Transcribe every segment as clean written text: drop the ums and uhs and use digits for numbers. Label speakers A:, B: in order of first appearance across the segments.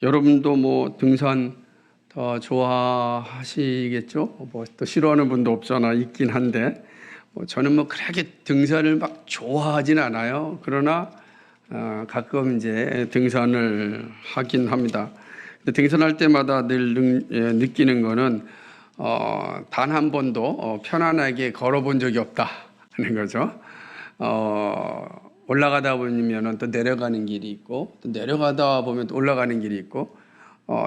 A: 여러분도 뭐 등산 더 좋아하시겠죠? 뭐 또 싫어하는 분도 없잖아 있긴 한데 저는 뭐 그렇게 등산을 막 좋아하진 않아요. 그러나 가끔 이제 등산을 하긴 합니다. 근데 등산할 때마다 늘 느끼는 거는 단 한 번도 편안하게 걸어본 적이 없다 하는 거죠. 올라가다 보면은 또 내려가는 길이 있고, 또 내려가다 보면 또 올라가는 길이 있고,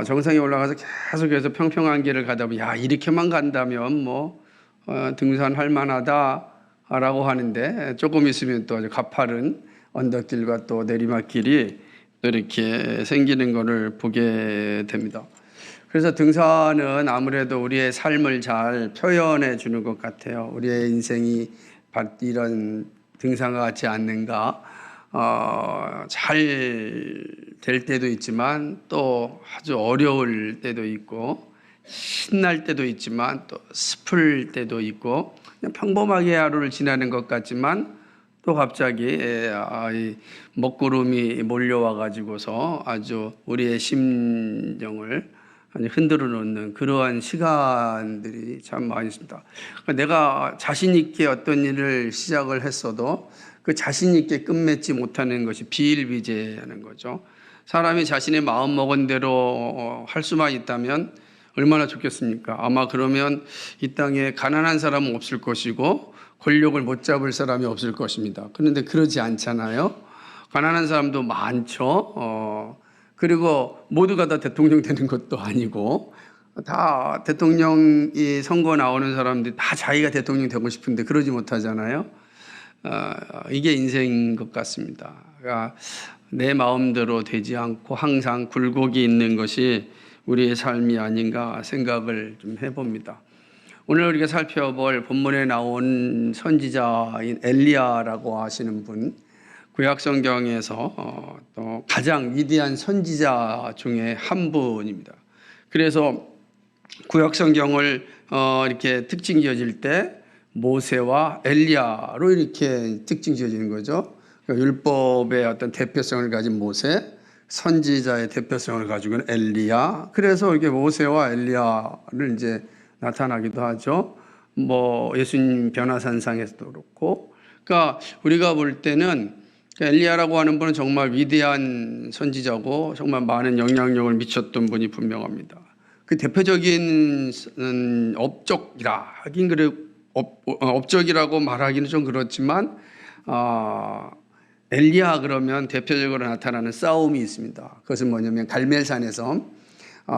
A: 정상에 올라가서 계속해서 평평한 길을 가다 보면, 야, 이렇게만 간다면 등산할 만하다라고 하는데, 조금 있으면 또 아주 가파른 언덕길과 또 내리막길이 또 이렇게 생기는 것을 보게 됩니다. 그래서 등산은 아무래도 우리의 삶을 잘 표현해 주는 것 같아요. 우리의 인생이 이런 등산과 같지 않는가? 잘 될 때도 있지만 또 아주 어려울 때도 있고 신날 때도 있지만 또 슬플 때도 있고 그냥 평범하게 하루를 지나는 것 같지만 또 갑자기 이 먹구름이 몰려와 가지고서 아주 우리의 심정을 흔들어 놓는 그러한 시간들이 참 많이 있습니다. 내가 자신 있게 어떤 일을 시작을 했어도 그 자신 있게 끝맺지 못하는 것이 비일비재하는 거죠. 사람이 자신의 마음 먹은 대로 할 수만 있다면 얼마나 좋겠습니까? 아마 그러면 이 땅에 가난한 사람은 없을 것이고 권력을 못 잡을 사람이 없을 것입니다. 그런데 그러지 않잖아요. 가난한 사람도 많죠. 그리고 모두가 다 대통령 되는 것도 아니고 다 대통령이 선거 나오는 사람들이 다 자기가 대통령 되고 싶은데 그러지 못하잖아요. 이게 인생인 것 같습니다. 그러니까 내 마음대로 되지 않고 항상 굴곡이 있는 것이 우리의 삶이 아닌가 생각을 좀 해봅니다. 오늘 우리가 살펴볼 본문에 나온 선지자인 엘리야라고 하시는 분, 구약 성경에서 또 가장 위대한 선지자 중에 한 분입니다. 그래서 구약 성경을 이렇게 특징 지어질 때 모세와 엘리야로 이렇게 특징 지어지는 거죠. 그러니까 율법의 어떤 대표성을 가진 모세, 선지자의 대표성을 가지고 있는 엘리야. 그래서 이렇게 모세와 엘리야를 이제 나타나기도 하죠. 뭐 예수님 변화산상에서도 그렇고. 그러니까 우리가 볼 때는 엘리야라고 하는 분은 정말 위대한 선지자고 정말 많은 영향력을 미쳤던 분이 분명합니다. 그 대표적인 업적이라 하긴 그래 업적이라고 말하기는 좀 그렇지만 엘리야 그러면 대표적으로 나타나는 싸움이 있습니다. 그것은 뭐냐면 갈멜산에서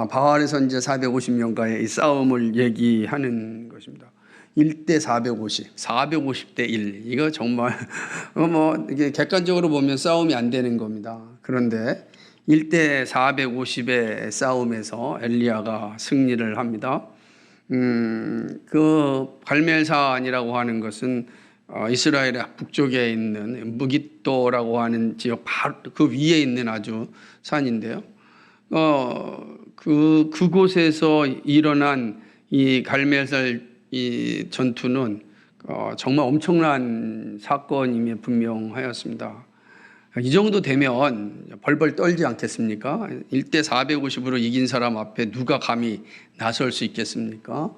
A: 바알의 선지자 450명과의 이 싸움을 얘기하는 것입니다. 1대 450, 450대 1. 이거 정말 이게 객관적으로 보면 싸움이 안 되는 겁니다. 그런데 1대 450의 싸움에서 엘리야가 승리를 합니다. 그 갈멜산이라고 하는 것은 이스라엘의 북쪽에 있는 무깃도라고 하는 지역 바로 그 위에 있는 아주 산인데요. 그곳에서 일어난 이 갈멜산 이 전투는 정말 엄청난 사건임에 분명하였습니다. 이 정도 되면 벌벌 떨지 않겠습니까? 1대 450으로 이긴 사람 앞에 누가 감히 나설 수 있겠습니까?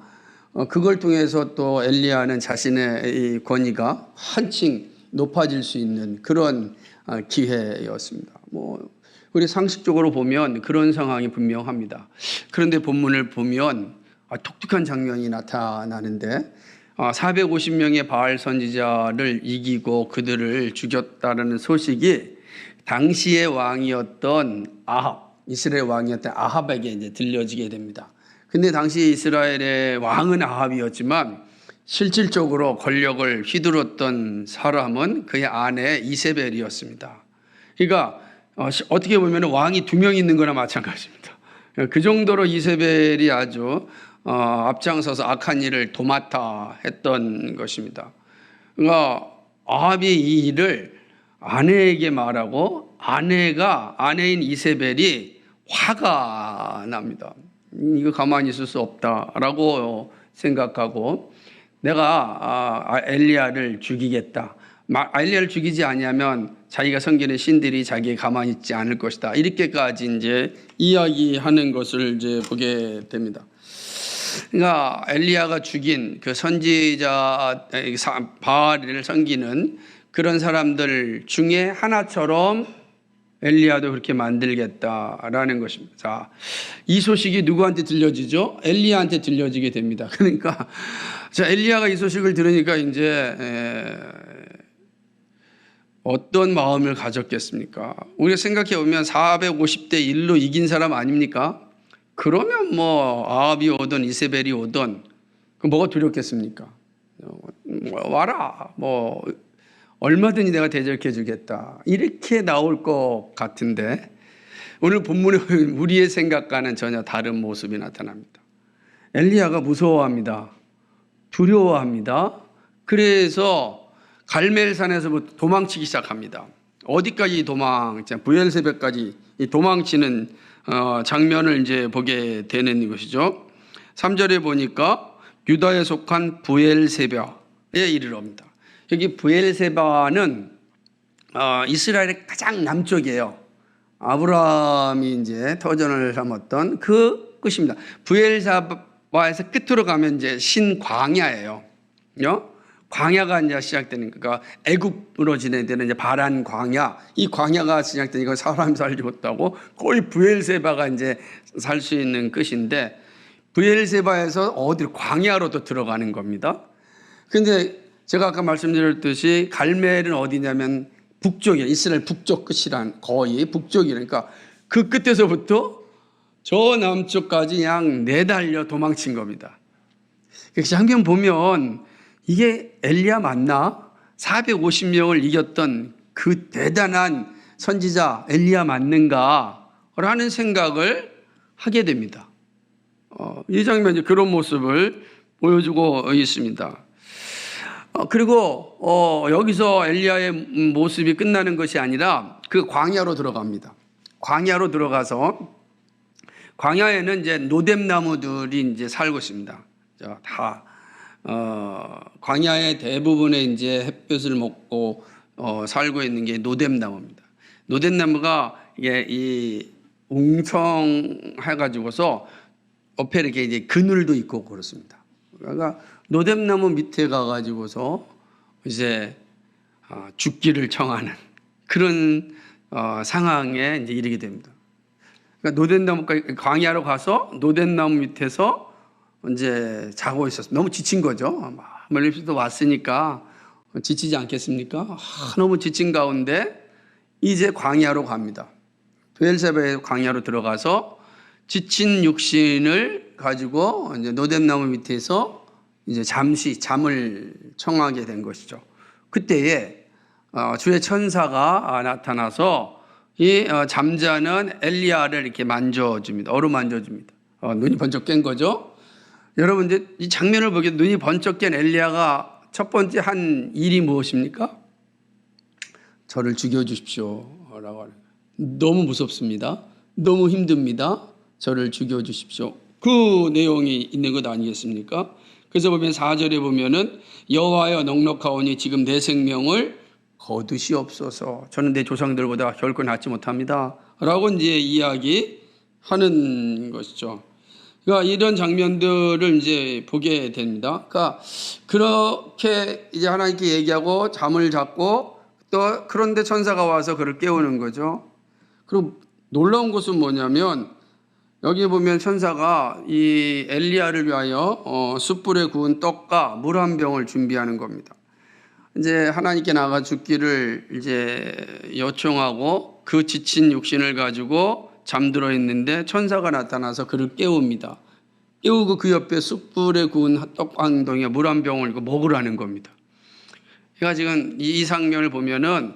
A: 그걸 통해서 또 엘리야는 자신의 이 권위가 한층 높아질 수 있는 그런 기회였습니다. 우리 상식적으로 보면 그런 상황이 분명합니다. 그런데 본문을 보면 독특한 장면이 나타나는데 450명의 바알 선지자를 이기고 그들을 죽였다는 소식이 당시의 왕이었던 이스라엘 왕이었던 아합에게 이제 들려지게 됩니다. 근데 당시 이스라엘의 왕은 아합이었지만 실질적으로 권력을 휘두르던 사람은 그의 아내 이세벨이었습니다. 그러니까 어떻게 보면 왕이 2명 있는 거나 마찬가지입니다. 그 정도로 이세벨이 아주 앞장서서 악한 일을 도맡아 했던 것입니다. 그러니까 아합이 이 일을 아내에게 말하고 아내인 이세벨이 화가 납니다. 이거 가만히 있을 수 없다라고 생각하고 내가 엘리야를 죽이겠다. 엘리야를 죽이지 아니하면 자기가 섬기는 신들이 자기에 가만히 있지 않을 것이다. 이렇게까지 이제 이야기하는 것을 이제 보게 됩니다. 그러니까 엘리야가 죽인 그 선지자 바알을 섬기는 그런 사람들 중에 하나처럼 엘리야도 그렇게 만들겠다라는 것입니다. 자, 이 소식이 누구한테 들려지죠? 엘리야한테 들려지게 됩니다. 그러니까 자, 엘리야가 이 소식을 들으니까 이제 어떤 마음을 가졌겠습니까? 우리가 생각해 보면 450대 1로 이긴 사람 아닙니까? 그러면 뭐 아합이 오든 이세벨이 오든 그 뭐가 두렵겠습니까? 와라, 뭐 얼마든지 내가 대적해 주겠다, 이렇게 나올 것 같은데 오늘 본문에 우리의 생각과는 전혀 다른 모습이 나타납니다. 엘리야가 무서워합니다. 두려워합니다. 그래서 갈멜산에서부터 도망치기 시작합니다. 어디까지 부엘세벳까지 도망치는 장면을 이제 보게 되는 것이죠. 3절에 보니까 유다에 속한 부엘세바에 이르러옵니다. 여기 부엘세바는 이스라엘의 가장 남쪽이에요. 아브라함이 이제 터전을 삼았던 그 끝입니다. 부엘세바에서 끝으로 가면 이제 신광야예요. 광야가 이제 시작되는, 그러니까 애굽으로 지내되는 이제 바란 광야, 이 광야가 시작되니까 사람이 살지 못하고 거의 부엘세바가 이제 살 수 있는 끝인데, 부엘세바에서 어디 광야로 또 들어가는 겁니다. 근데 제가 아까 말씀드렸듯이 갈멜은 어디냐면 북쪽이에요. 이스라엘 북쪽 끝이란, 거의 북쪽이니까 그 끝에서부터 저 남쪽까지 그냥 내달려 도망친 겁니다. 그래서 장면 보면 이게 엘리야 맞나? 450명을 이겼던 그 대단한 선지자 엘리야 맞는가? 라는 생각을 하게 됩니다. 이 장면이 그런 모습을 보여주고 있습니다. 그리고 여기서 엘리야의 모습이 끝나는 것이 아니라 그 광야로 들어갑니다. 광야로 들어가서 광야에는 이제 노뎀나무들이 이제 살고 있습니다. 다 광야의 대부분의 이제 햇볕을 먹고 살고 있는 게 노뎀나무입니다. 노뎀나무가 이게 이 웅청해가지고서 옆에 이렇게 이제 그늘도 있고 그렇습니다. 그러니까 노뎀나무 밑에 가가지고서 이제 죽기를 청하는 그런 상황에 이제 이르게 됩니다. 그러니까 노뎀나무까지 광야로 가서 노뎀나무 밑에서 이제 자고 있었어요. 너무 지친 거죠. 멀리서도 왔으니까 지치지 않겠습니까? 너무 지친 가운데 이제 광야로 갑니다. 부엘세바의 광야로 들어가서 지친 육신을 가지고 이제 노뎀나무 밑에서 이제 잠시 잠을 청하게 된 것이죠. 그때에 주의 천사가 나타나서 이 잠자는 엘리야를 이렇게 만져줍니다. 어루만져줍니다. 눈이 번쩍 깬 거죠. 여러분, 이제 이 장면을 보게 눈이 번쩍 깬 엘리야가 첫 번째 한 일이 무엇입니까? 저를 죽여주십시오 라고 하는 거예요. 너무 무섭습니다. 너무 힘듭니다. 저를 죽여주십시오. 그 내용이 있는 것 아니겠습니까? 그래서 보면 4절에 보면은 여호와여 넉넉하오니 지금 내 생명을 거두시옵소서. 저는 내 조상들보다 결코 낫지 못합니다 라고 이제 이야기하는 것이죠. 그러니까 이런 장면들을 이제 보게 됩니다. 그러니까 그렇게 이제 하나님께 얘기하고 잠을 잤고 또 그런데 천사가 와서 그를 깨우는 거죠. 그리고 놀라운 것은 뭐냐면 여기 보면 천사가 이 엘리야를 위하여 숯불에 구운 떡과 물 한 병을 준비하는 겁니다. 이제 하나님께 나가 죽기를 이제 요청하고 그 지친 육신을 가지고 잠들어 있는데 천사가 나타나서 그를 깨웁니다. 깨우고 그 옆에 숯불에 구운 떡 한 덩이와 물 한 병을 먹으라는 겁니다. 그러니까 지금 이 장면을 보면은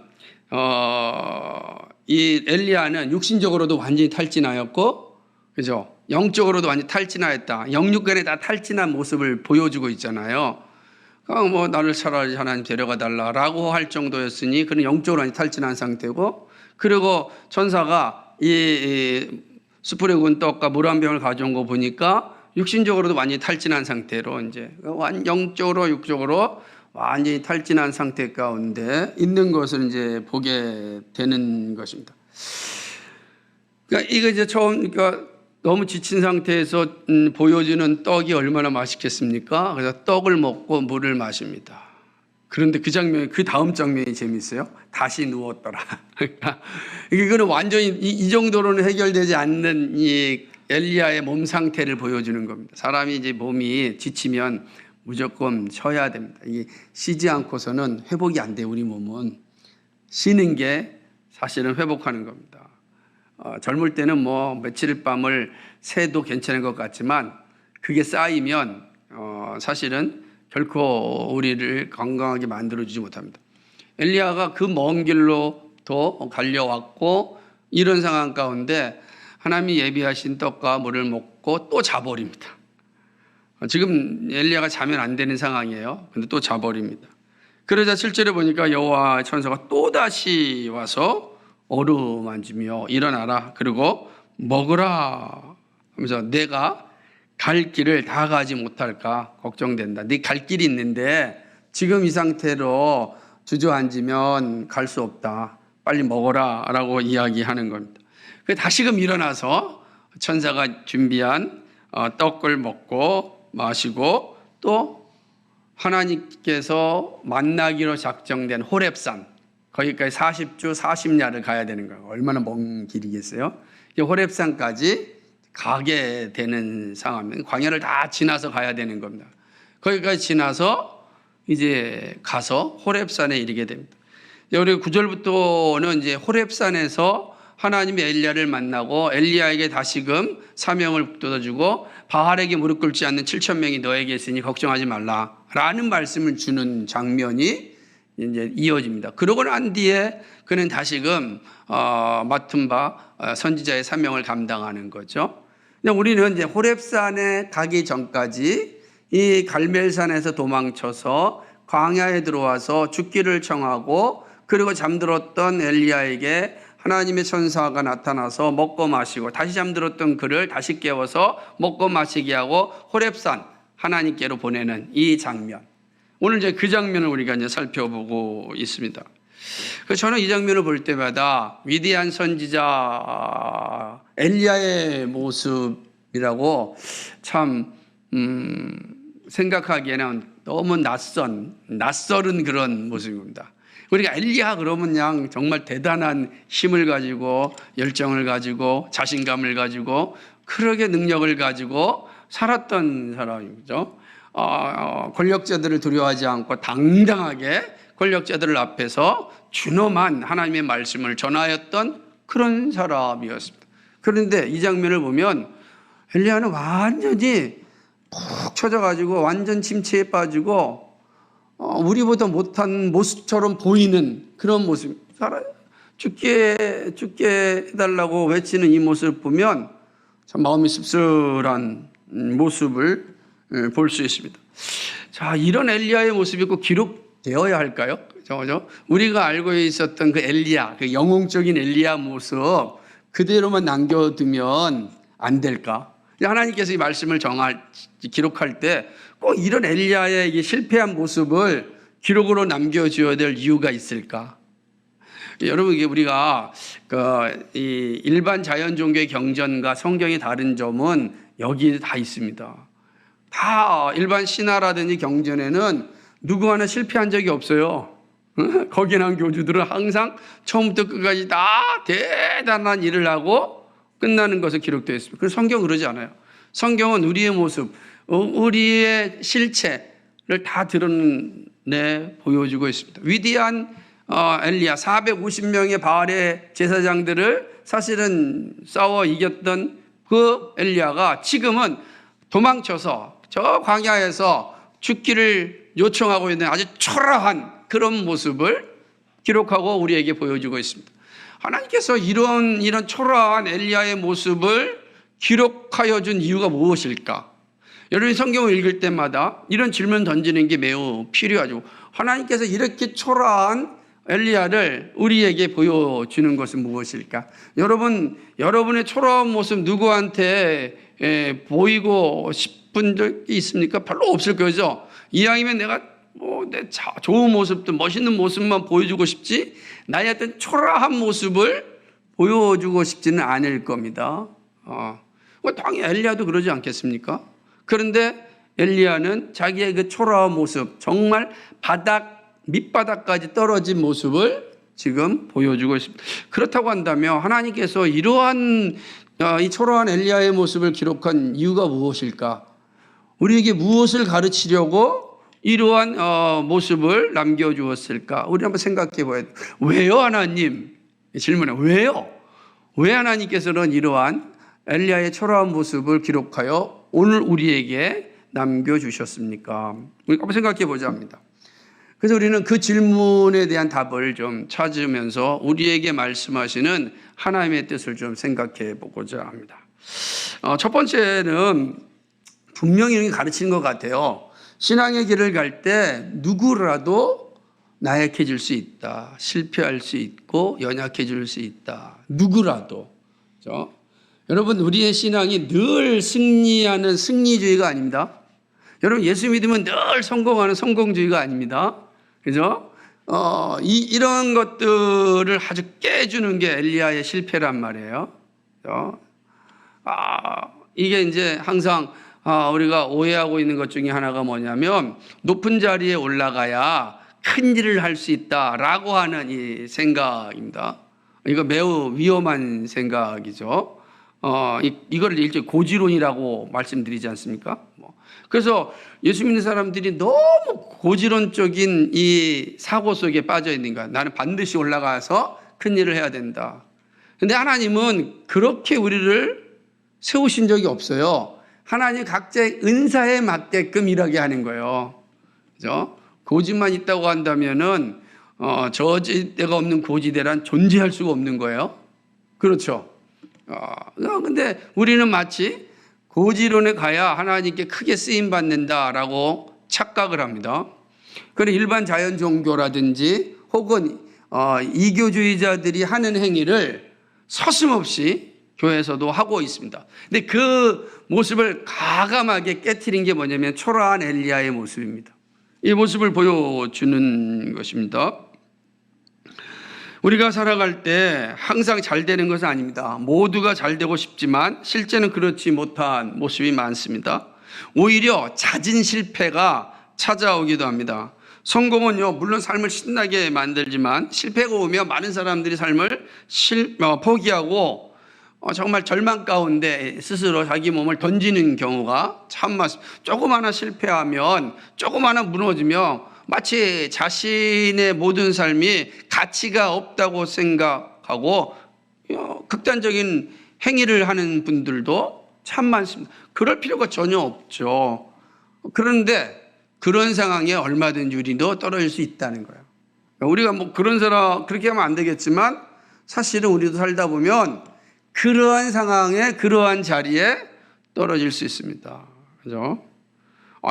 A: 이 엘리야는 육신적으로도 완전히 탈진하였고, 그죠? 영적으로도 완전히 탈진하였다. 영육간에 다 탈진한 모습을 보여주고 있잖아요. 뭐 나를 차라리 하나님 데려가 달라라고 할 정도였으니 그는 영적으로 완전히 탈진한 상태고, 그리고 천사가 이 숯불에 구운 떡과 물 한 병을 가져온 거 보니까 육신적으로도 완전히 탈진한 상태로 이제 영적으로 육적으로 완전히 탈진한 상태 가운데 있는 것을 이제 보게 되는 것입니다. 그러니까 이거 이제 처음, 그러니까 너무 지친 상태에서 보여주는 떡이 얼마나 맛있겠습니까? 그래서 떡을 먹고 물을 마십니다. 그런데 그 장면이, 그 다음 장면이 재밌어요. 다시 누웠더라. 그러니까 이거는 완전히 이 정도로는 해결되지 않는 이 엘리야의 몸 상태를 보여주는 겁니다. 사람이 이제 몸이 지치면 무조건 쉬어야 됩니다. 이게 쉬지 않고서는 회복이 안 돼요. 우리 몸은 쉬는 게 사실은 회복하는 겁니다. 젊을 때는 뭐 며칠 밤을 새도 괜찮은 것 같지만 그게 쌓이면 사실은 결코 우리를 건강하게 만들어주지 못합니다. 엘리야가 그 먼 길로 더 갈려왔고 이런 상황 가운데 하나님이 예비하신 떡과 물을 먹고 또 자버립니다. 지금 엘리야가 자면 안 되는 상황이에요. 근데 또 자버립니다. 그러자 7절에 보니까 여호와 천사가 또다시 와서 어루만지며 일어나라. 그리고 먹으라 하면서 내가 갈 길을 다 가지 못할까 걱정된다. 네 갈 길이 있는데 지금 이 상태로 주저앉으면 갈 수 없다. 빨리 먹어라 라고 이야기하는 겁니다. 다시금 일어나서 천사가 준비한 떡을 먹고 마시고 또 하나님께서 만나기로 작정된 호렙산, 거기까지 40주 40야를 가야 되는 거예요. 얼마나 먼 길이겠어요? 호렙산까지 가게 되는 상황입니다. 광야를 다 지나서 가야 되는 겁니다. 거기까지 지나서 이제 가서 호렙산에 이르게 됩니다. 우리 9절부터는 이제 호렙산에서 하나님이 엘리야를 만나고 엘리야에게 다시금 사명을 북돋아주고 바알에게 무릎 꿇지 않는 7,000명이 너에게 있으니 걱정하지 말라라는 말씀을 주는 장면이 이제 이어집니다. 그러고 난 뒤에 그는 다시금 맡은 바 선지자의 사명을 감당하는 거죠. 우리는 이제 호렙산에 가기 전까지 이 갈멜산에서 도망쳐서 광야에 들어와서 죽기를 청하고 그리고 잠들었던 엘리야에게 하나님의 천사가 나타나서 먹고 마시고 다시 잠들었던 그를 다시 깨워서 먹고 마시게 하고 호렙산 하나님께로 보내는 이 장면. 오늘 이제 그 장면을 우리가 이제 살펴보고 있습니다. 그래서 저는 이 장면을 볼 때마다 위대한 선지자 엘리야의 모습이라고 참 생각하기에는 너무 낯설은 그런 모습입니다. 우리가 엘리야 그러면 그냥 정말 대단한 힘을 가지고 열정을 가지고 자신감을 가지고 그러게 능력을 가지고 살았던 사람이죠. 권력자들을 두려워하지 않고 당당하게 권력자들 앞에서 준엄한 하나님의 말씀을 전하였던 그런 사람이었습니다. 그런데 이 장면을 보면 엘리야는 완전히 푹 처져가지고 완전 침체에 빠지고 우리보다 못한 모습처럼 보이는 그런 모습. 죽게 해달라고 외치는 이 모습을 보면 참 마음이 씁쓸한 모습을 볼 수 있습니다. 자, 이런 엘리야의 모습이 꼭 기록되어야 할까요? 그죠? 우리가 알고 있었던 그 엘리야, 그 영웅적인 엘리야 모습 그대로만 남겨두면 안 될까? 하나님께서 이 말씀을 기록할 때 꼭 이런 엘리야의 실패한 모습을 기록으로 남겨줘야 될 이유가 있을까? 여러분, 이게 우리가 이 일반 자연 종교의 경전과 성경이 다른 점은 여기에 다 있습니다. 다 일반 신화라든지 경전에는 누구 하나 실패한 적이 없어요. 거기 나온 교주들은 항상 처음부터 끝까지 다 대단한 일을 하고 끝나는 것을 기록되어 있습니다. 그래서 성경은 그러지 않아요. 성경은 우리의 모습, 우리의 실체를 다 드러내 보여주고 있습니다. 위대한 엘리야 450명의 바알의 제사장들을 사실은 싸워 이겼던 그 엘리야가 지금은 도망쳐서 저 광야에서 죽기를 요청하고 있는 아주 초라한 그런 모습을 기록하고 우리에게 보여주고 있습니다. 하나님께서 이런 초라한 엘리야의 모습을 기록하여 준 이유가 무엇일까? 여러분이 성경을 읽을 때마다 이런 질문 던지는 게 매우 필요하죠. 하나님께서 이렇게 초라한 엘리야를 우리에게 보여주는 것은 무엇일까? 여러분의 초라한 모습 누구한테 보이고 싶은 적이 있습니까? 별로 없을 거죠. 이왕이면 내가 내 좋은 모습도 멋있는 모습만 보여주고 싶지 나의 어떤 초라한 모습을 보여주고 싶지는 않을 겁니다. 당연히 엘리야도 그러지 않겠습니까? 그런데 엘리야는 자기의 그 초라한 모습, 정말 밑바닥까지 떨어진 모습을 지금 보여주고 있습니다. 그렇다고 한다면 하나님께서 이러한 이 초라한 엘리야의 모습을 기록한 이유가 무엇일까? 우리에게 무엇을 가르치려고 이러한 모습을 남겨주었을까? 우리 한번 생각해 봐야 돼요. 왜요, 하나님? 질문에 왜요? 왜 하나님께서는 이러한 엘리야의 초라한 모습을 기록하여 오늘 우리에게 남겨주셨습니까? 우리 한번 생각해 보자 합니다. 그래서 우리는 그 질문에 대한 답을 좀 찾으면서 우리에게 말씀하시는 하나님의 뜻을 좀 생각해 보고자 합니다. 첫 번째는 분명히 가르치는 것 같아요. 신앙의 길을 갈 때 누구라도 나약해질 수 있다. 실패할 수 있고 연약해질 수 있다. 누구라도. 그렇죠? 여러분, 우리의 신앙이 늘 승리하는 승리주의가 아닙니다. 여러분, 예수 믿으면 늘 성공하는 성공주의가 아닙니다. 그죠? 이런 것들을 아주 깨주는 게 엘리야의 실패란 말이에요. 그죠? 이게 이제 항상 우리가 오해하고 있는 것 중에 하나가 뭐냐면 높은 자리에 올라가야 큰 일을 할 수 있다라고 하는 이 생각입니다. 이거 매우 위험한 생각이죠. 이걸 일종의 고지론이라고 말씀드리지 않습니까? 그래서 예수 믿는 사람들이 너무 고지론적인 이 사고 속에 빠져 있는 거야. 나는 반드시 올라가서 큰 일을 해야 된다. 근데 하나님은 그렇게 우리를 세우신 적이 없어요. 하나님 각자의 은사에 맞게끔 일하게 하는 거예요. 그죠? 고지만 있다고 한다면은, 저지대가 없는 고지대란 존재할 수가 없는 거예요. 그렇죠? 근데 우리는 마치 고지론에 가야 하나님께 크게 쓰임받는다라고 착각을 합니다. 그런 일반 자연 종교라든지 혹은 이교주의자들이 하는 행위를 서슴없이 교회에서도 하고 있습니다. 근데 그 모습을 과감하게 깨트린 게 뭐냐면 초라한 엘리야의 모습입니다. 이 모습을 보여주는 것입니다. 우리가 살아갈 때 항상 잘 되는 것은 아닙니다. 모두가 잘 되고 싶지만 실제는 그렇지 못한 모습이 많습니다. 오히려 잦은 실패가 찾아오기도 합니다. 성공은요, 물론 삶을 신나게 만들지만 실패가 오면 많은 사람들이 삶을 포기하고 정말 절망 가운데 스스로 자기 몸을 던지는 경우가 참 많습니다. 조금 하나 실패하면, 조금 하나 무너지면 마치 자신의 모든 삶이 가치가 없다고 생각하고 극단적인 행위를 하는 분들도 참 많습니다. 그럴 필요가 전혀 없죠. 그런데 그런 상황에 얼마든지 우리도 떨어질 수 있다는 거예요. 우리가 뭐 그렇게 하면 안 되겠지만 사실은 우리도 살다 보면 그러한 상황에 그러한 자리에 떨어질 수 있습니다. 그죠?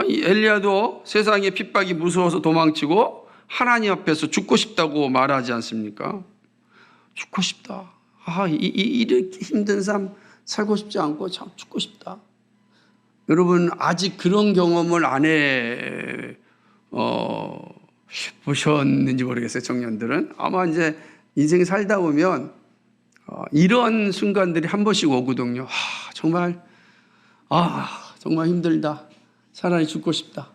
A: 이 엘리야도 세상의 핍박이 무서워서 도망치고 하나님 앞에서 죽고 싶다고 말하지 않습니까? 죽고 싶다. 이렇게 힘든 삶 살고 싶지 않고 참 죽고 싶다. 여러분, 아직 그런 경험을 안 보셨는지 모르겠어요. 청년들은 아마 이제 인생 살다 보면 이런 순간들이 한 번씩 오거든요. 정말 힘들다. 차라리 죽고 싶다.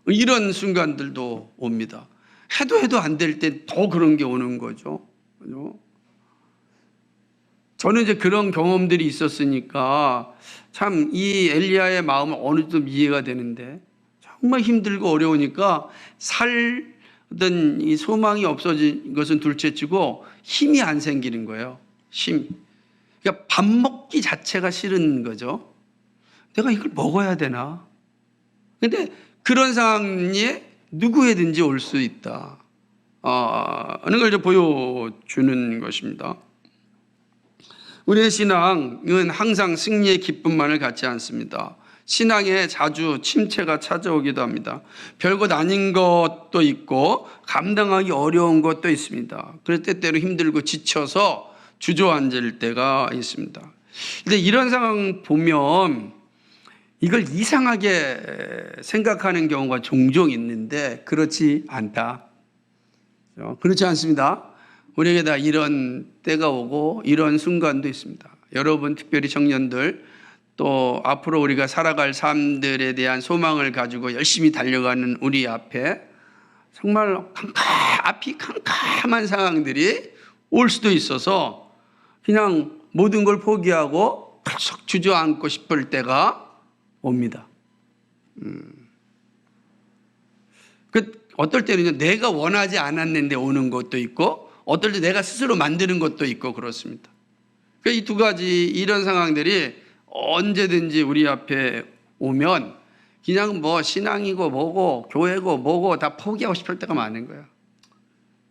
A: 이런 순간들도 옵니다. 해도 안 될 때 더 그런 게 오는 거죠. 저는 이제 그런 경험들이 있었으니까 참 이 엘리야의 마음은 어느 정도 이해가 되는데, 정말 힘들고 어려우니까 살던 이 소망이 없어진 것은 둘째치고 힘이 안 생기는 거예요. 그러니까 밥 먹기 자체가 싫은 거죠. 내가 이걸 먹어야 되나? 근데 그런 상황에 누구에든지 올 수 있다. 하는 걸 보여주는 것입니다. 우리의 신앙은 항상 승리의 기쁨만을 갖지 않습니다. 신앙에 자주 침체가 찾아오기도 합니다. 별것 아닌 것도 있고 감당하기 어려운 것도 있습니다. 그럴 때 때로 힘들고 지쳐서 주저앉을 때가 있습니다. 근데 이런 상황 보면 이걸 이상하게 생각하는 경우가 종종 있는데 그렇지 않다. 그렇지 않습니다. 우리에게 다 이런 때가 오고 이런 순간도 있습니다. 여러분, 특별히 청년들, 또 앞으로 우리가 살아갈 삶들에 대한 소망을 가지고 열심히 달려가는 우리 앞에 정말 앞이 캄캄한 상황들이 올 수도 있어서 그냥 모든 걸 포기하고 펄썩 주저앉고 싶을 때가 옵니다. 어떨 때는 내가 원하지 않았는데 오는 것도 있고, 어떨 때 내가 스스로 만드는 것도 있고 그렇습니다. 이 두 가지 이런 상황들이 언제든지 우리 앞에 오면 그냥 뭐 신앙이고 뭐고 교회고 뭐고 다 포기하고 싶을 때가 많은 거예요.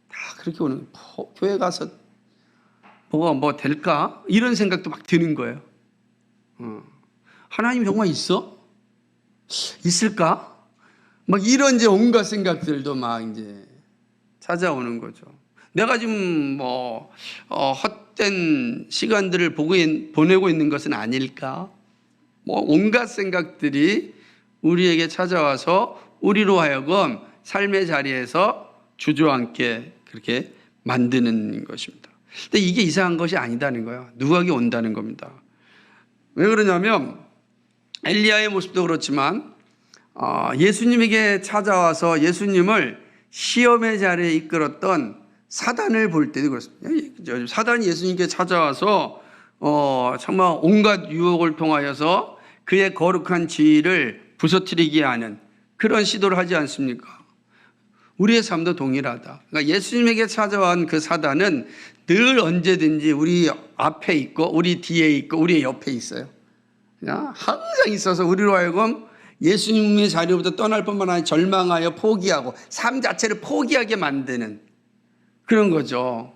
A: 다 그렇게 오는 거예요. 교회 가서 뭐가 뭐 될까? 이런 생각도 막 드는 거예요. 하나님 정말 있어? 있을까? 막 이런 이제 온갖 생각들도 막 이제 찾아오는 거죠. 내가 지금 뭐 헛된 시간들을 보내고 있는 것은 아닐까? 뭐 온갖 생각들이 우리에게 찾아와서 우리로 하여금 삶의 자리에서 주저앉게 그렇게 만드는 것입니다. 근데 이게 이상한 것이 아니다는 거예요. 누각이 온다는 겁니다. 왜 그러냐면 엘리야의 모습도 그렇지만 예수님에게 찾아와서 예수님을 시험의 자리에 이끌었던 사단을 볼 때도 그렇습니다. 사단이 예수님께 찾아와서 정말 온갖 유혹을 통하여서 그의 거룩한 지위를 부서뜨리게 하는 그런 시도를 하지 않습니까? 우리의 삶도 동일하다. 그러니까 예수님에게 찾아온 그 사단은 늘 언제든지 우리 앞에 있고 우리 뒤에 있고 우리 옆에 있어요. 그냥 항상 있어서 우리로 하여금 예수님의 자리로부터 떠날 뿐만 아니라 절망하여 포기하고 삶 자체를 포기하게 만드는 그런 거죠.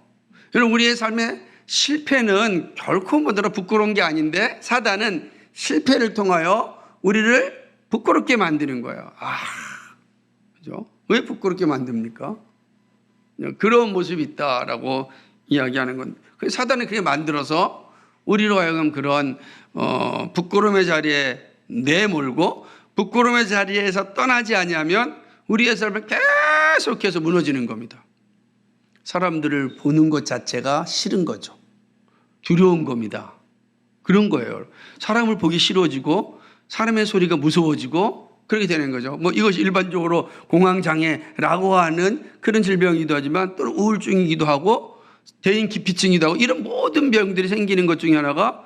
A: 여러분, 우리의 삶의 실패는 결코 뭐더라 부끄러운 게 아닌데 사단은 실패를 통하여 우리를 부끄럽게 만드는 거예요. 그죠? 왜 부끄럽게 만듭니까? 그런 모습이 있다라고 이야기하는 건 사단은 그게 만들어서 우리로 하여금 그런 부끄러움의 자리에 내몰고 부끄러움의 자리에서 떠나지 아니하면 우리의 삶을 계속해서 무너지는 겁니다. 사람들을 보는 것 자체가 싫은 거죠. 두려운 겁니다. 그런 거예요. 사람을 보기 싫어지고 사람의 소리가 무서워지고 그렇게 되는 거죠. 뭐 이것이 일반적으로 공황장애라고 하는 그런 질병이기도 하지만 또 우울증이기도 하고 대인 기피증이기도 하고 이런 모든 병들이 생기는 것 중에 하나가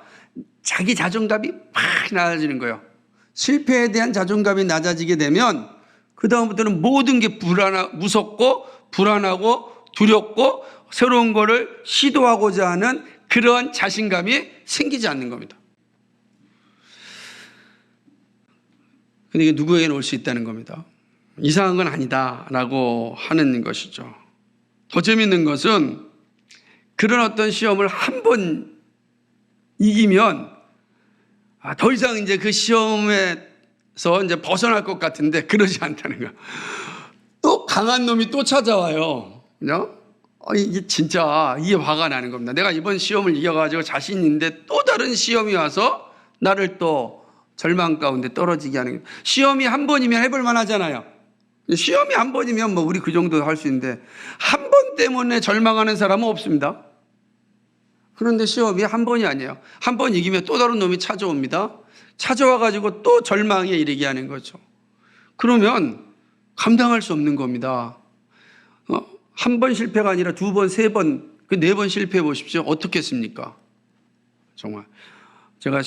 A: 자기 자존감이 팍 낮아지는 거예요. 실패에 대한 자존감이 낮아지게 되면 그 다음부터는 모든 게 무섭고 불안하고 두렵고 새로운 거를 시도하고자 하는 그런 자신감이 생기지 않는 겁니다. 근데 이게 누구에게는 올 수 있다는 겁니다. 이상한 건 아니다라고 하는 것이죠. 더 재밌는 것은 그런 어떤 시험을 한 번 이기면 더 이상 이제 그 시험에서 이제 벗어날 것 같은데 그러지 않다는 거야. 또 강한 놈이 또 찾아와요. 그죠? 이게 진짜 이게 화가 나는 겁니다. 내가 이번 시험을 이겨가지고 자신 있는데 또 다른 시험이 와서 나를 또 절망 가운데 떨어지게 하는 거예요. 시험이 한 번이면 해볼 만하잖아요. 시험이 한 번이면 뭐 우리 그 정도 할 수 있는데 한 번 때문에 절망하는 사람은 없습니다. 그런데 시험이 한 번이 아니에요. 한 번 이기면 또 다른 놈이 찾아옵니다. 찾아와가지고 또 절망에 이르게 하는 거죠. 그러면 감당할 수 없는 겁니다. 한 번 실패가 아니라 두 번, 세 번, 그 네 번 실패해 보십시오. 어떻겠습니까? 정말. 제가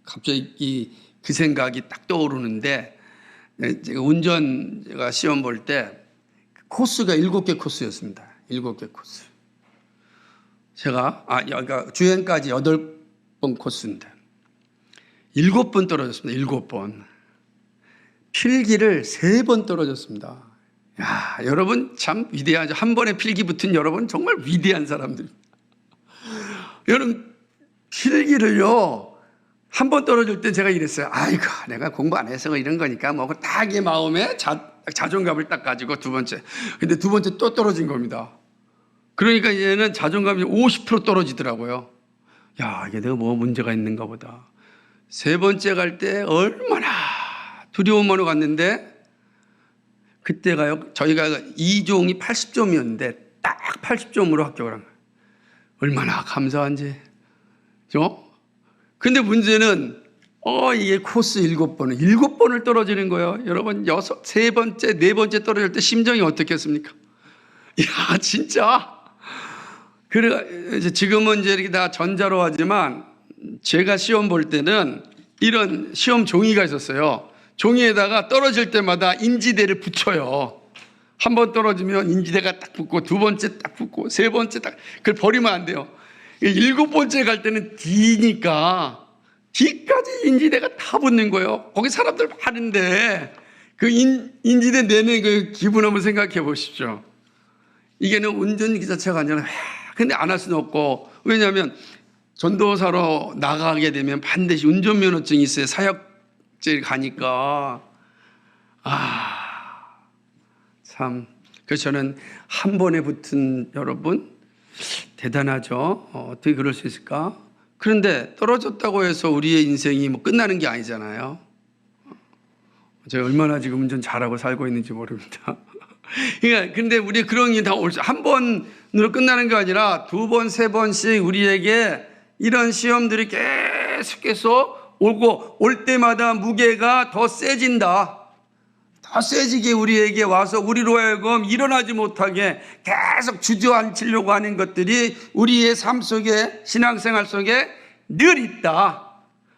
A: 갑자기 그 생각이 딱 떠오르는데, 제가 시험 볼 때 코스가 7개 코스였습니다. 7개 코스. 그러니까 주행까지 8번 코스인데 7번 떨어졌습니다. 7번. 필기를 3번 떨어졌습니다. 야, 여러분 참 위대하죠. 한 번에 필기 붙은 여러분 정말 위대한 사람들입니다. 여러분 필기를요 한 번 떨어질 때 제가 이랬어요. 아이고 내가 공부 안 해서 이런 거니까 뭐 딱의 마음에 자존감을 딱 가지고 두 번째. 근데 두 번째 또 떨어진 겁니다. 그러니까 이제는 자존감이 50% 떨어지더라고요. 야, 이게 내가 뭐 문제가 있는가 보다. 세 번째 갈 때 얼마나 두려움으로 갔는데, 그때가요, 저희가 2종이 80점이었는데 딱 80점으로 합격을 한 거예요. 얼마나 감사한지. 근데 문제는 이게 코스 7번을 떨어지는 거예요. 여러분, 세 번째, 네 번째 떨어질 때 심정이 어떻겠습니까? 야, 진짜. 그래, 이제 지금은 이제 이렇게 다 전자로 하지만 제가 시험 볼 때는 이런 시험 종이가 있었어요. 종이에다가 떨어질 때마다 인지대를 붙여요. 한 번 떨어지면 인지대가 딱 붙고, 두 번째 딱 붙고, 세 번째 딱, 그걸 버리면 안 돼요. 7번째 갈 때는 D니까 D까지 인지대가 다 붙는 거예요. 거기 사람들 많은데 그 인지대 내는 그 기분 한번 생각해 보십시오. 이게는 운전기사차가 아니라, 근데 안 할 수는 없고, 왜냐하면 전도사로 나가게 되면 반드시 운전면허증이 있어야 사역제 가니까. 참. 그래서 저는 한 번에 붙은 여러분, 대단하죠. 어떻게 그럴 수 있을까? 그런데 떨어졌다고 해서 우리의 인생이 뭐 끝나는 게 아니잖아요. 제가 얼마나 지금 운전 잘하고 살고 있는지 모릅니다. 그러니까 근데 우리 그런 게 다 한 번으로 끝나는 게 아니라 두 번, 세 번씩 우리에게 이런 시험들이 계속해서 오고, 올 때마다 무게가 더 세진다. 더 세지게 우리에게 와서 우리로 하여금 일어나지 못하게 계속 주저앉히려고 하는 것들이 우리의 삶 속에, 신앙생활 속에 늘 있다.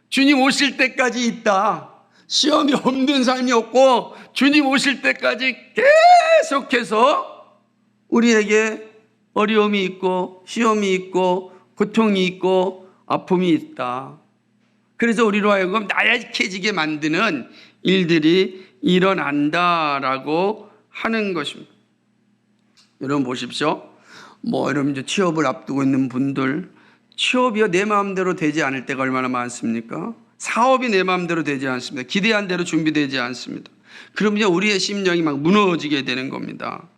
A: 주님 오실 때까지 있다. 시험이 없는 삶이 없고 주님 오실 때까지 계속해서 우리에게 어려움이 있고 시험이 있고 고통이 있고 아픔이 있다. 그래서 우리로 하여금 나약해지게 만드는 일들이 일어난다라고 하는 것입니다. 여러분 보십시오. 여러분 이제 취업을 앞두고 있는 분들, 취업이 내 마음대로 되지 않을 때가 얼마나 많습니까? 사업이 내 마음대로 되지 않습니다. 기대한 대로 준비되지 않습니다. 그러면 우리의 심령이 막 무너지게 되는 겁니다.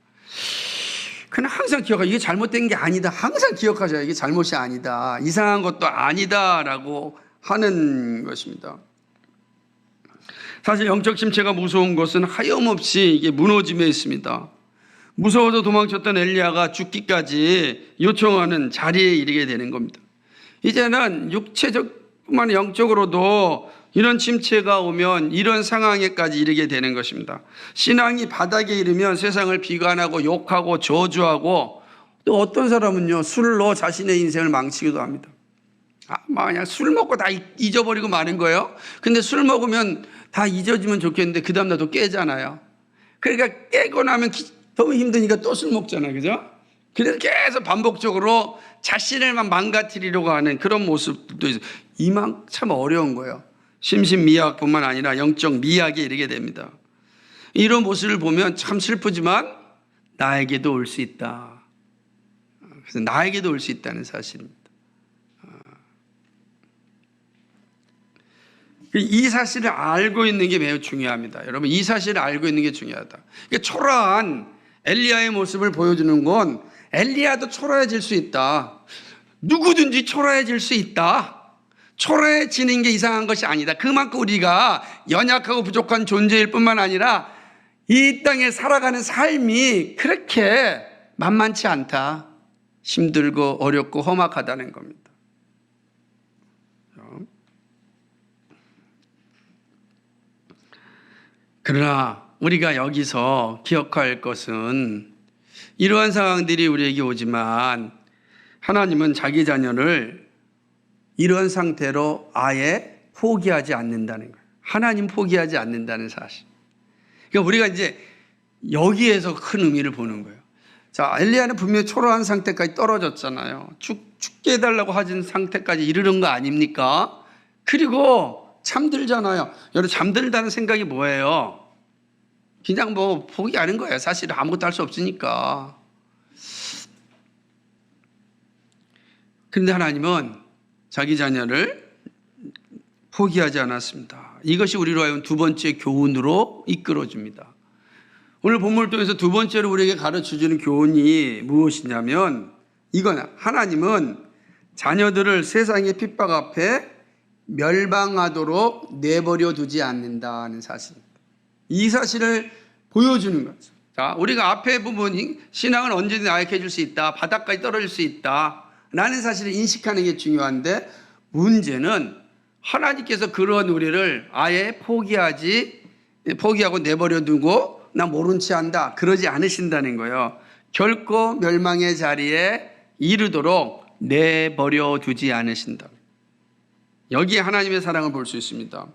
A: 그러나 항상 기억하세요. 이게 잘못된 게 아니다. 항상 기억하셔야 이게 잘못이 아니다. 이상한 것도 아니다라고 하는 것입니다. 사실 영적 침체가 무서운 것은 하염없이 이게 무너짐에 있습니다. 무서워서 도망쳤던 엘리야가 죽기까지 요청하는 자리에 이르게 되는 겁니다. 이제는 육체적뿐만 아니라 영적으로도 이런 침체가 오면 이런 상황에까지 이르게 되는 것입니다. 신앙이 바닥에 이르면 세상을 비관하고 욕하고 저주하고, 또 어떤 사람은요 술로 자신의 인생을 망치기도 합니다. 그냥 술 먹고 다 잊어버리고 마는 거예요. 근데 술 먹으면 다 잊어지면 좋겠는데 그 다음날 또 깨잖아요. 그러니까 깨고 나면 너무 힘드니까 또 술 먹잖아요. 그죠? 그래서 계속 반복적으로 자신을만 망가뜨리려고 하는 그런 모습도 있어요. 이만 참 어려운 거예요. 심신미약뿐만 아니라 영적 미약에 이르게 됩니다. 이런 모습을 보면 참 슬프지만 나에게도 올 수 있다. 그래서 나에게도 올 수 있다는 사실입니다. 이 사실을 알고 있는 게 매우 중요합니다. 여러분, 이 사실을 알고 있는 게 중요하다. 초라한 엘리야의 모습을 보여주는 건 엘리야도 초라해질 수 있다. 누구든지 초라해질 수 있다. 초라해지는 게 이상한 것이 아니다. 그만큼 우리가 연약하고 부족한 존재일 뿐만 아니라 이 땅에 살아가는 삶이 그렇게 만만치 않다. 힘들고 어렵고 험악하다는 겁니다. 그러나 우리가 여기서 기억할 것은 이러한 상황들이 우리에게 오지만 하나님은 자기 자녀를 이런 상태로 아예 포기하지 않는다는 거예요. 하나님 포기하지 않는다는 사실. 그러니까 우리가 이제 여기에서 큰 의미를 보는 거예요. 자, 엘리야는 분명히 초라한 상태까지 떨어졌잖아요. 죽게 해달라고 하신 상태까지 이르는 거 아닙니까? 그리고 잠들잖아요. 여러분, 잠들다는 생각이 뭐예요? 그냥 포기하는 거예요. 사실 아무것도 할 수 없으니까. 그런데 하나님은 자기 자녀를 포기하지 않았습니다. 이것이 우리로 하여금 두 번째 교훈으로 이끌어줍니다. 오늘 본문을 통해서 두 번째로 우리에게 가르쳐주는 교훈이 무엇이냐면, 이건 하나님은 자녀들을 세상의 핍박 앞에 멸망하도록 내버려 두지 않는다는 사실입니다. 이 사실을 보여주는 거죠. 자, 우리가 앞에 부분 신앙은 언제든 나약해질 수 있다. 바닥까지 떨어질 수 있다. 라는 사실을 인식하는 게 중요한데 문제는 하나님께서 그런 우리를 아예 포기하고 내버려 두고 나 모른 체 한다. 그러지 않으신다는 거예요. 결코 멸망의 자리에 이르도록 내버려 두지 않으신다. 여기에 하나님의 사랑을 볼 수 있습니다.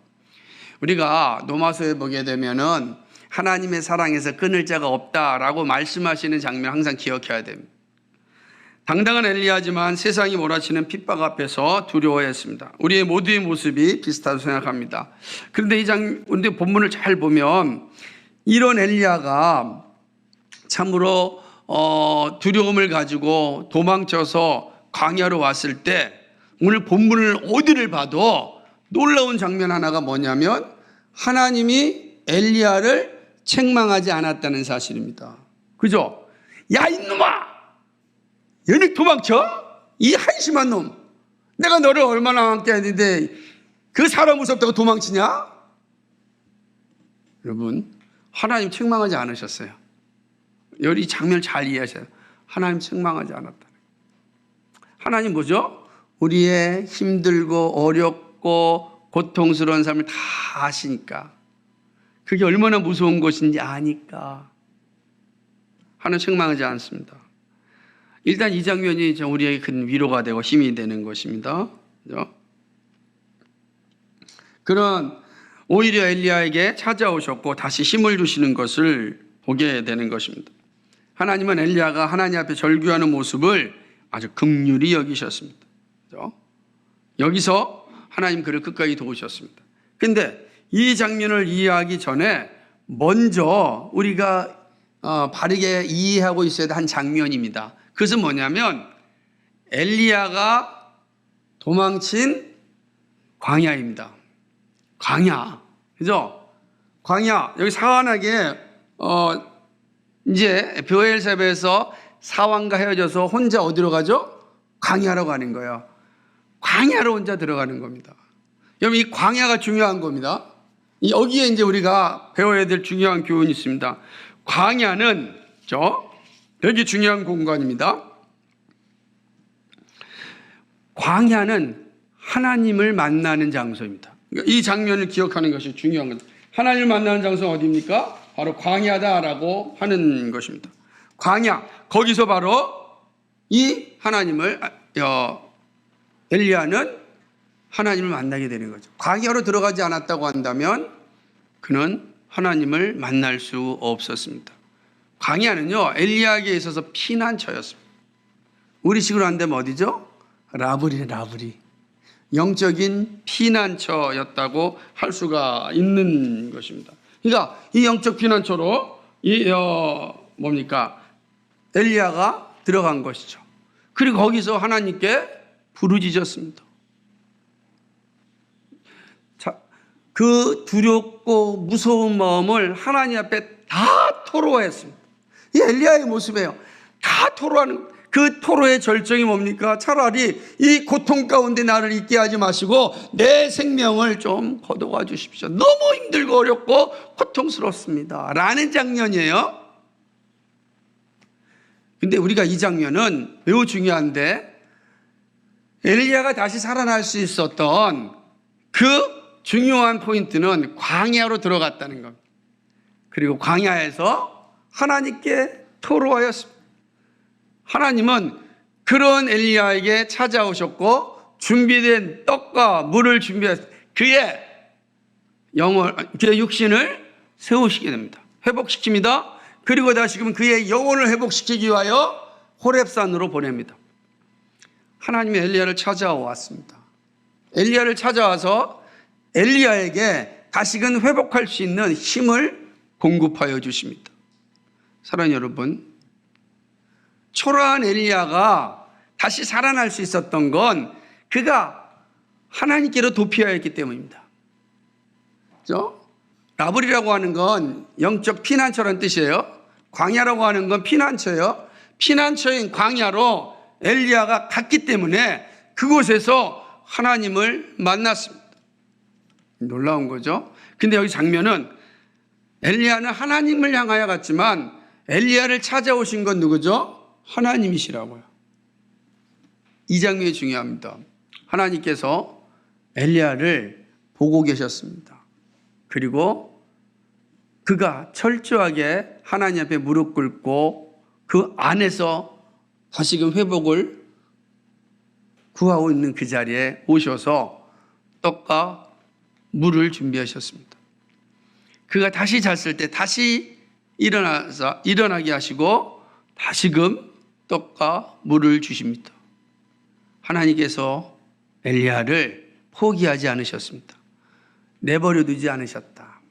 A: 우리가 로마서에 보게 되면은 하나님의 사랑에서 끊을 자가 없다라고 말씀하시는 장면 항상 기억해야 됩니다. 당당한 엘리야지만 세상이 몰아치는 핍박 앞에서 두려워했습니다. 우리의 모두의 모습이 비슷하다고 생각합니다. 그런데 근데 본문을 잘 보면 이런 엘리야가 참으로 두려움을 가지고 도망쳐서 광야로 왔을 때 오늘 본문을 어디를 봐도 놀라운 장면 하나가 뭐냐면 하나님이 엘리야를 책망하지 않았다는 사실입니다. 그죠? 야 이놈아! 얘네 도망쳐? 이 한심한 놈! 내가 너를 얼마나 함께 했는데 그 사람 무섭다고 도망치냐? 여러분 하나님 책망하지 않으셨어요. 이 장면을 잘 이해하셔야 돼요. 하나님 책망하지 않았다. 하나님 뭐죠? 우리의 힘들고 어렵고 고통스러운 삶을 다 아시니까 그게 얼마나 무서운 것인지 아니까 하나님 책망하지 않습니다. 일단 이 장면이 우리에게 큰 위로가 되고 힘이 되는 것입니다. 그런 오히려 엘리야에게 찾아오셨고 다시 힘을 주시는 것을 보게 되는 것입니다. 하나님은 엘리야가 하나님 앞에 절규하는 모습을 아주 긍휼히 여기셨습니다. 여기서 하나님 그를 끝까지 도우셨습니다. 그런데 이 장면을 이해하기 전에 먼저 우리가 바르게 이해하고 있어야 할 한 장면입니다. 그것은 뭐냐면 엘리야가 도망친 광야입니다. 광야, 그죠? 광야 여기 사완하게 이제 브엘세바에서 사왕과 헤어져서 혼자 어디로 가죠? 광야로 가는 거예요. 광야로 혼자 들어가는 겁니다. 여러분 이 광야가 중요한 겁니다. 여기에 이제 우리가 배워야 될 중요한 교훈이 있습니다. 광야는 되게 중요한 공간입니다. 광야는 하나님을 만나는 장소입니다. 이 장면을 기억하는 것이 중요한 겁니다. 하나님을 만나는 장소가 어디입니까? 바로 광야다라고 하는 것입니다. 광야, 거기서 바로 이 하나님을 엘리야는 하나님을 만나게 되는 거죠. 광야로 들어가지 않았다고 한다면 그는 하나님을 만날 수 없었습니다. 광야는요 엘리야에게 있어서 피난처였습니다. 우리식으로 한다면 어디죠? 라브리. 영적인 피난처였다고 할 수가 있는 것입니다. 그러니까 이 영적 피난처로 엘리야가 들어간 것이죠. 그리고 거기서 하나님께 부르짖었습니다. 자, 그 두렵고 무서운 마음을 하나님 앞에 다 토로했습니다. 이 엘리야의 모습이에요. 다 토로하는 그 토로의 절정이 뭡니까? 차라리 이 고통 가운데 나를 있게 하지 마시고 내 생명을 좀 거둬가 주십시오. 너무 힘들고 어렵고 고통스럽습니다. 라는 장면이에요. 근데 우리가 이 장면은 매우 중요한데 엘리야가 다시 살아날 수 있었던 그 중요한 포인트는 광야로 들어갔다는 겁니다. 그리고 광야에서 하나님께 토로하였습니다. 하나님은 그런 엘리야에게 찾아오셨고 준비된 떡과 물을 준비해서 그의 육신을 세우시게 됩니다. 회복시킵니다. 그리고 다시금 그의 영혼을 회복시키기 위하여 호렙산으로 보냅니다. 하나님이 엘리야를 찾아왔습니다. 엘리야를 찾아와서 엘리야에게 다시금 회복할 수 있는 힘을 공급하여 주십니다. 사랑하는 여러분, 초라한 엘리야가 다시 살아날 수 있었던 건 그가 하나님께로 도피하였기 때문입니다. 그렇죠? 라블이라고 하는 건 영적 피난처라는 뜻이에요. 광야라고 하는 건 피난처예요. 피난처인 광야로 엘리야가 갔기 때문에 그곳에서 하나님을 만났습니다. 놀라운 거죠. 근데 여기 장면은 엘리야는 하나님을 향하여 갔지만 엘리야를 찾아오신 건 누구죠? 하나님이시라고요. 이 장면이 중요합니다. 하나님께서 엘리야를 보고 계셨습니다. 그리고 그가 철저하게 하나님 앞에 무릎 꿇고 그 안에서 다시금 회복을 구하고 있는 그 자리에 오셔서 떡과 물을 준비하셨습니다. 그가 다시 잤을 때 다시 일어나게 하시고 다시금 떡과 물을 주십니다. 하나님께서 엘리야를 포기하지 않으셨습니다. 내버려 두지 않으셨다.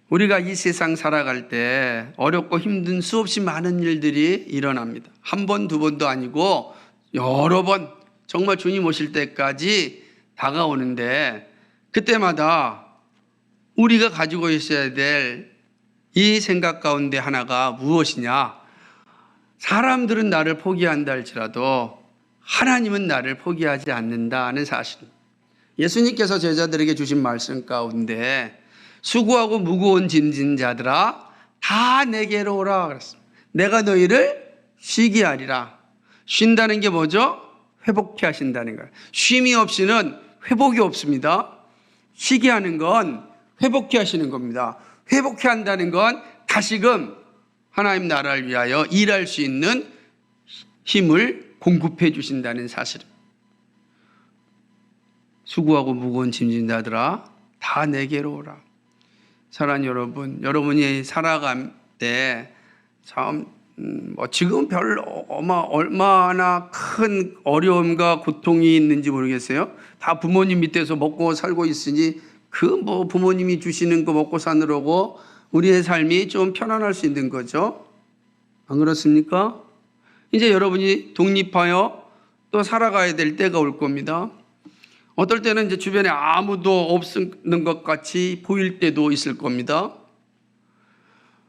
A: 우리가 이 세상 살아갈 때 어렵고 힘든 수없이 많은 일들이 일어납니다. 한 번, 두 번도 아니고 여러 번 정말 주님 오실 때까지 다가오는데 그때마다 우리가 가지고 있어야 될 이 생각 가운데 하나가 무엇이냐? 사람들은 나를 포기한다 할지라도 하나님은 나를 포기하지 않는다는 사실입니다. 예수님께서 제자들에게 주신 말씀 가운데 수고하고 무거운 짐진 자들아 다 내게로 오라 그랬습니다. 내가 너희를 쉬게 하리라. 쉰다는 게 뭐죠? 회복케 하신다는 거예요. 쉼이 없이는 회복이 없습니다. 쉬게 하는 건 회복케 하시는 겁니다. 회복케 한다는 건 다시금 하나님 나라를 위하여 일할 수 있는 힘을 공급해 주신다는 사실입니다. 수고하고 무거운 짐진 자들아 다 내게로 오라. 사랑하는 여러분, 여러분이 살아갈 때 참 지금 얼마나 큰 어려움과 고통이 있는지 모르겠어요. 다 부모님 밑에서 먹고 살고 있으니 부모님이 주시는 거 먹고 사느라고 우리의 삶이 좀 편안할 수 있는 거죠. 안 그렇습니까? 이제 여러분이 독립하여 또 살아가야 될 때가 올 겁니다. 어떨 때는 이제 주변에 아무도 없는 것 같이 보일 때도 있을 겁니다.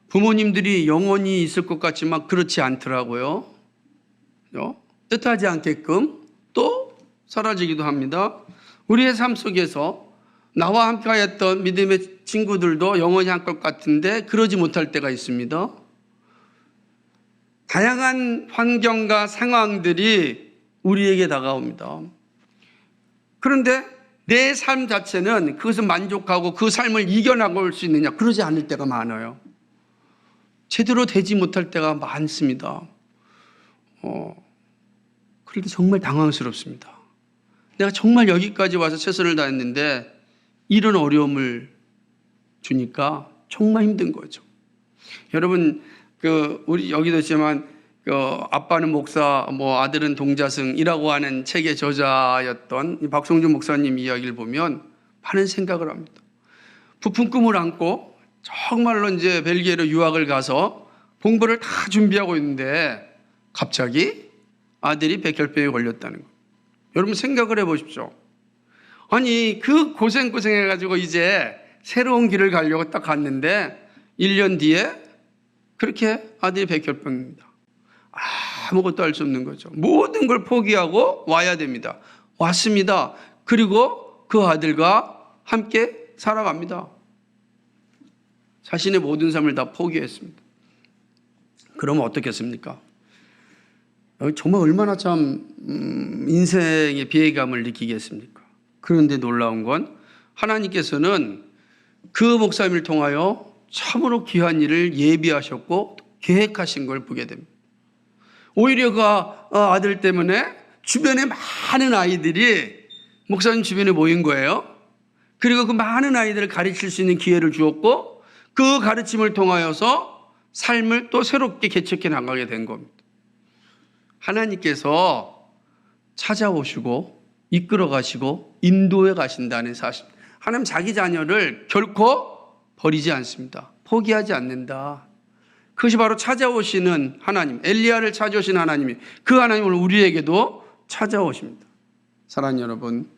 A: 부모님들이 영원히 있을 것 같지만 그렇지 않더라고요. 뜻하지 않게끔 또 사라지기도 합니다. 우리의 삶 속에서 나와 함께 하였던 믿음의 친구들도 영원히 할 것 같은데 그러지 못할 때가 있습니다. 다양한 환경과 상황들이 우리에게 다가옵니다. 그런데 내 삶 자체는 그것을 만족하고 그 삶을 이겨나갈 수 있느냐? 그러지 않을 때가 많아요. 제대로 되지 못할 때가 많습니다. 그런데 정말 당황스럽습니다. 내가 정말 여기까지 와서 최선을 다했는데 이런 어려움을 주니까 정말 힘든 거죠. 여러분, 우리 여기도 있지만 아빠는 목사, 아들은 동자승이라고 하는 책의 저자였던 박성준 목사님 이야기를 보면 많은 생각을 합니다. 부푼 꿈을 안고 정말로 이제 벨기에로 유학을 가서 공부를 다 준비하고 있는데 갑자기 아들이 백혈병에 걸렸다는 거. 여러분 생각을 해보십시오. 아니 그 고생해가지고 이제 새로운 길을 가려고 딱 갔는데 1년 뒤에 그렇게 아들이 백혈병입니다. 아무것도 할 수 없는 거죠. 모든 걸 포기하고 와야 됩니다. 왔습니다. 그리고 그 아들과 함께 살아갑니다. 자신의 모든 삶을 다 포기했습니다. 그러면 어떻겠습니까? 정말 얼마나 참 인생의 비애감을 느끼겠습니까? 그런데 놀라운 건 하나님께서는 그 목사님을 통하여 참으로 귀한 일을 예비하셨고 계획하신 걸 보게 됩니다. 오히려 그 아들 때문에 주변에 많은 아이들이 목사님 주변에 모인 거예요. 그리고 그 많은 아이들을 가르칠 수 있는 기회를 주었고 그 가르침을 통하여서 삶을 또 새롭게 개척해 나가게 된 겁니다. 하나님께서 찾아오시고 이끌어 가시고 인도해 가신다는 사실. 하나님 자기 자녀를 결코 버리지 않습니다. 포기하지 않는다. 그것이 바로 찾아오시는 하나님, 엘리야를 찾아오신 하나님이 그 하나님을 우리에게도 찾아오십니다. 사랑하는 여러분,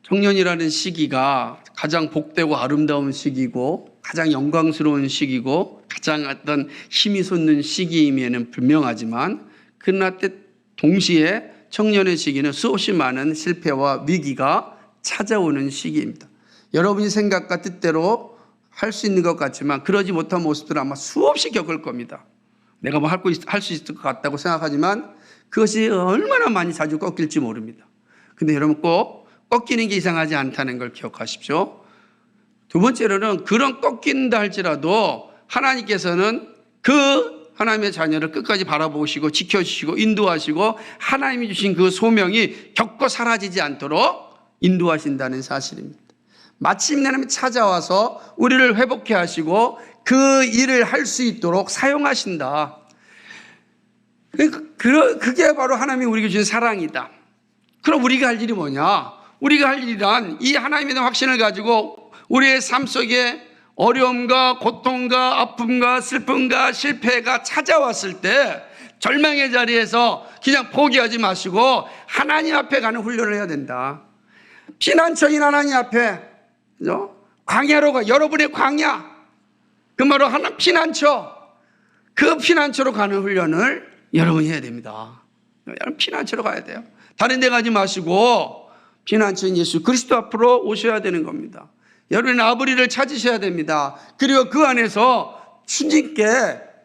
A: 청년이라는 시기가 가장 복되고 아름다운 시기고 가장 영광스러운 시기고 가장 어떤 힘이 솟는 시기임에는 분명하지만 그러나 때 동시에 청년의 시기는 수없이 많은 실패와 위기가 찾아오는 시기입니다. 여러분이 생각과 뜻대로 할 수 있는 것 같지만 그러지 못한 모습들을 아마 수없이 겪을 겁니다. 내가 뭐 할 수 있을 것 같다고 생각하지만 그것이 얼마나 많이 자주 꺾일지 모릅니다. 근데 여러분 꼭 꺾이는 게 이상하지 않다는 걸 기억하십시오. 두 번째로는 그런 꺾인다 할지라도 하나님께서는 그 하나님의 자녀를 끝까지 바라보시고 지켜주시고 인도하시고 하나님이 주신 그 소명이 겪고 사라지지 않도록 인도하신다는 사실입니다. 마침내 하나님이 찾아와서 우리를 회복해 하시고 그 일을 할 수 있도록 사용하신다. 그게 바로 하나님이 우리에게 주신 사랑이다. 그럼 우리가 할 일이 뭐냐? 우리가 할 일이란 이 하나님에 대한 확신을 가지고 우리의 삶 속에 어려움과 고통과 아픔과 슬픔과 실패가 찾아왔을 때 절망의 자리에서 그냥 포기하지 마시고 하나님 앞에 가는 훈련을 해야 된다. 피난처인 하나님 앞에, 그죠? 광야로 가, 여러분의 광야, 그 말로 하나 피난처, 그 피난처로 가는 훈련을 여러분이 해야 됩니다. 여러분 피난처로 가야 돼요. 다른 데 가지 마시고 피난처인 예수 그리스도 앞으로 오셔야 되는 겁니다. 여러분의 아버지를 찾으셔야 됩니다. 그리고 그 안에서 주님께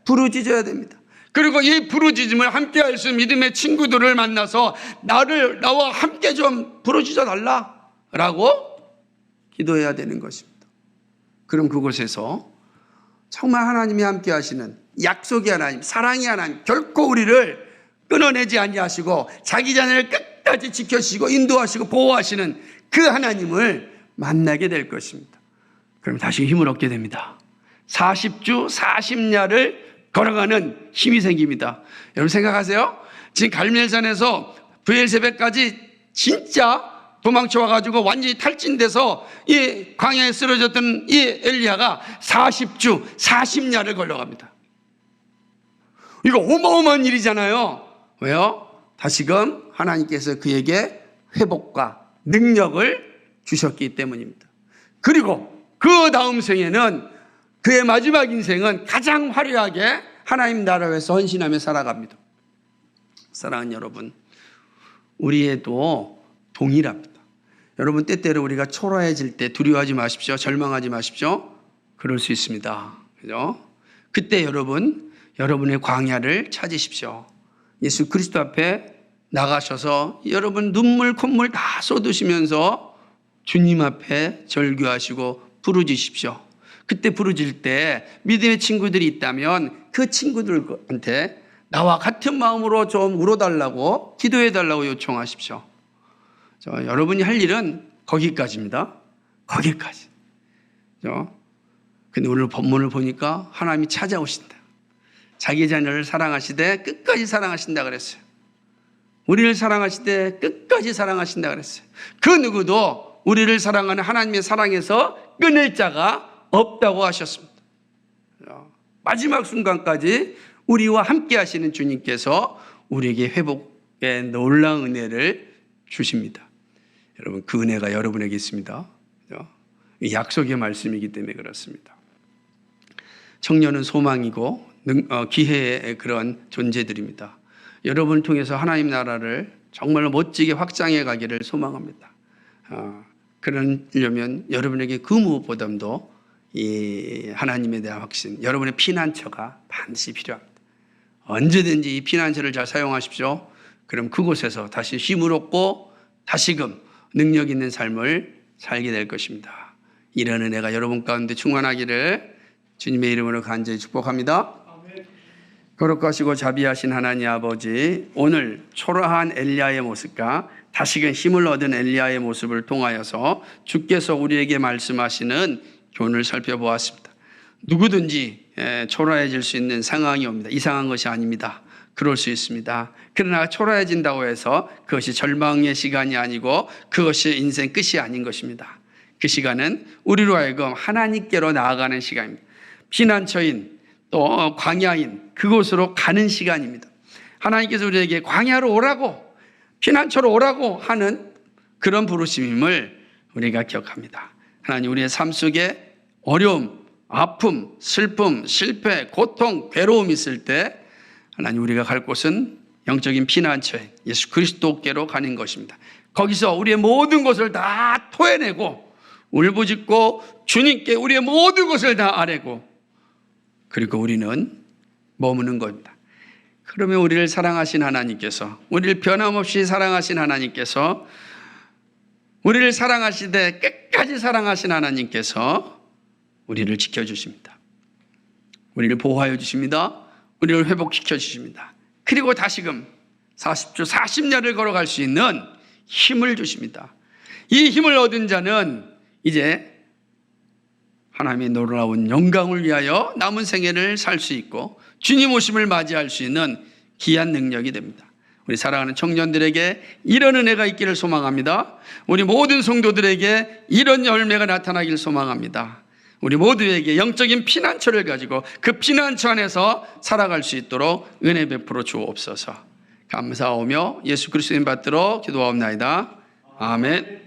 A: 부르짖어야 됩니다. 그리고 이 부르짖음을 함께 할 수 있는 믿음의 친구들을 만나서 나와 함께 좀 부르짖어 달라라고 기도해야 되는 것입니다. 그럼 그곳에서 정말 하나님이 함께 하시는 약속의 하나님, 사랑의 하나님, 결코 우리를 끊어내지 아니하시고 자기 자녀를 끝까지 지켜주시고 인도하시고 보호하시는 그 하나님을 만나게 될 것입니다. 그럼 다시 힘을 얻게 됩니다. 40주 40야를 걸어가는 힘이 생깁니다. 여러분 생각하세요? 지금 갈멜산에서 브엘세벳까지 진짜 도망쳐 와가지고 완전히 탈진돼서 이 광야에 쓰러졌던 이 엘리야가 40주 40야를 걸려갑니다. 이거 어마어마한 일이잖아요. 왜요? 다시금 하나님께서 그에게 회복과 능력을 주셨기 때문입니다. 그리고 그 다음 생에는 그의 마지막 인생은 가장 화려하게 하나님 나라 위해서 헌신하며 살아갑니다. 사랑하는 여러분, 우리에도 동일합니다. 여러분 때때로 우리가 초라해질 때 두려워하지 마십시오. 절망하지 마십시오. 그럴 수 있습니다. 그죠? 그때 여러분의 광야를 찾으십시오. 예수 그리스도 앞에 나가셔서 여러분 눈물 콧물 다 쏟으시면서 주님 앞에 절규하시고 부르짖으십시오. 그때 부르짖을 때 믿음의 친구들이 있다면 그 친구들한테 나와 같은 마음으로 좀 울어달라고 기도해달라고 요청하십시오. 여러분이 할 일은 거기까지입니다. 거기까지. 근데 오늘 본문을 보니까 하나님이 찾아오신다. 자기 자녀를 사랑하시되 끝까지 사랑하신다 그랬어요. 우리를 사랑하시되 끝까지 사랑하신다 그랬어요. 그 누구도 우리를 사랑하는 하나님의 사랑에서 끊을 자가 없다고 하셨습니다. 마지막 순간까지 우리와 함께 하시는 주님께서 우리에게 회복의 놀라운 은혜를 주십니다. 여러분 그 은혜가 여러분에게 있습니다. 약속의 말씀이기 때문에 그렇습니다. 청년은 소망이고 기회의 그런 존재들입니다. 여러분을 통해서 하나님 나라를 정말로 멋지게 확장해 가기를 소망합니다. 그러려면 여러분에게 그 무엇보다도 이 하나님에 대한 확신, 여러분의 피난처가 반드시 필요합니다. 언제든지 이 피난처를 잘 사용하십시오. 그럼 그곳에서 다시 힘을 얻고 다시금 능력 있는 삶을 살게 될 것입니다. 이런 은혜가 여러분 가운데 충만하기를 주님의 이름으로 간절히 축복합니다. 거룩하시고 자비하신 하나님 아버지, 오늘 초라한 엘리야의 모습과 다시금 힘을 얻은 엘리야의 모습을 통하여서 주께서 우리에게 말씀하시는 교훈을 살펴보았습니다. 누구든지 초라해질 수 있는 상황이 옵니다. 이상한 것이 아닙니다. 그럴 수 있습니다. 그러나 초라해진다고 해서 그것이 절망의 시간이 아니고 그것이 인생 끝이 아닌 것입니다. 그 시간은 우리로 하여금 하나님께로 나아가는 시간입니다. 피난처인 또 광야인 그곳으로 가는 시간입니다. 하나님께서 우리에게 광야로 오라고, 피난처로 오라고 하는 그런 부르심임을 우리가 기억합니다. 하나님, 우리의 삶 속에 어려움, 아픔, 슬픔, 실패, 고통, 괴로움이 있을 때 하나님, 우리가 갈 곳은 영적인 피난처에 예수 그리스도께로 가는 것입니다. 거기서 우리의 모든 것을 다 토해내고 울부짖고 주님께 우리의 모든 것을 다 아뢰고 그리고 우리는 머무는 겁니다. 그러면 우리를 사랑하신 하나님께서, 우리를 변함없이 사랑하신 하나님께서, 우리를 사랑하시되 끝까지 사랑하신 하나님께서 우리를 지켜주십니다. 우리를 보호하여 주십니다. 우리를 회복시켜 주십니다. 그리고 다시금 40주 40년을 걸어갈 수 있는 힘을 주십니다. 이 힘을 얻은 자는 이제 하나님의 놀라운 영광을 위하여 남은 생애를 살 수 있고 주님 오심을 맞이할 수 있는 귀한 능력이 됩니다. 우리 사랑하는 청년들에게 이런 은혜가 있기를 소망합니다. 우리 모든 성도들에게 이런 열매가 나타나기를 소망합니다. 우리 모두에게 영적인 피난처를 가지고 그 피난처 안에서 살아갈 수 있도록 은혜 베풀어 주옵소서. 감사하며 예수 그리스도의 이름 받들어 기도하옵나이다. 아멘.